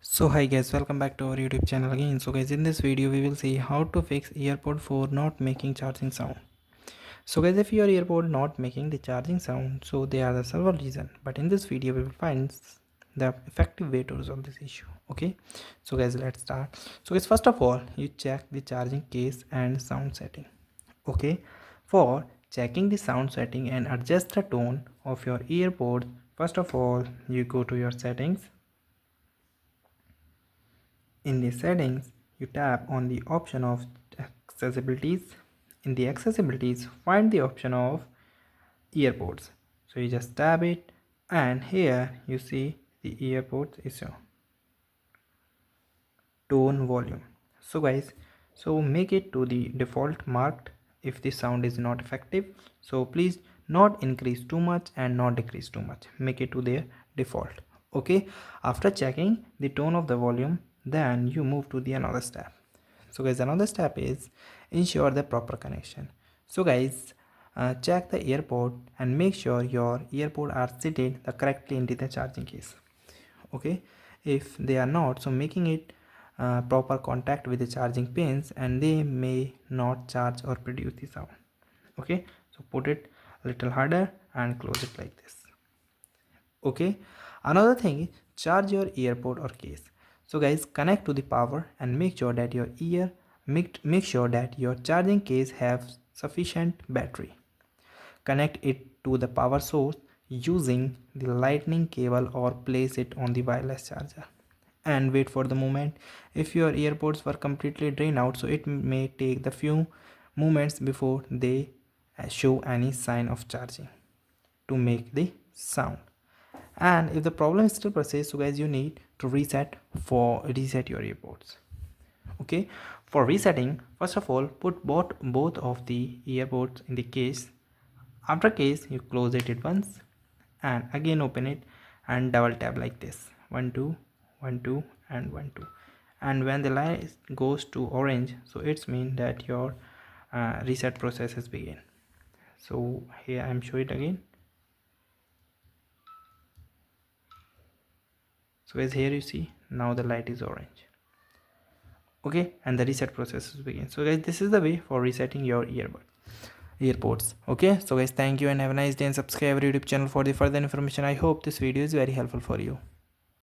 So hi guys, welcome back to our YouTube channel again. So guys, in this video we will see how to fix earpod for not making charging sound. So guys, if your earpod not making the charging sound, so they are the several reason, but in this video we will find the effective way to resolve this issue. Okay, so guys, let's start. So guys, first of all you check the charging case and sound setting. Okay, for checking the sound setting and adjust the tone of your earpod, first of all you go to your settings. In the settings, you tap on the option of accessibilities. In the accessibilities, find the option of earpods. So you just tap it, and here you see the earpods is tone volume. So guys, so make it to the default marked if the sound is not effective. So please not increase too much and not decrease too much. Make it to their default. Okay, after checking the tone of the volume, then you move to the another step. So guys, another step is ensure the proper connection. So guys, check the earpod and make sure your earpod are seated correctly into the charging case. Okay, if they are not, so making it proper contact with the charging pins and they may not charge or produce the sound. Okay, so put it a little harder and close it like this. Okay, another thing is charge your earpod or case. So guys, connect to the power and make sure that your make sure that your charging case have sufficient battery. Connect it to the power source using the lightning cable or place it on the wireless charger and wait for the moment. If your earpods were completely drained out, so it may take the few moments before they show any sign of charging to make the sound. And if the problem still persists, so guys, you need to reset your earpods. Okay, for resetting, first of all put both of the earpods in the case. After case, you close it once and again open it and double tap like this, 1 2 1 2 and 1 2, and when the light goes to orange, so it's mean that your reset process has begun. So here I'm showing it again. So as here you see now the light is orange. Okay, and the reset process is begin. So guys, this is the way for resetting your earpods. Okay, so guys, thank you and have a nice day, and subscribe our YouTube channel for the further information. I hope this video is very helpful for you.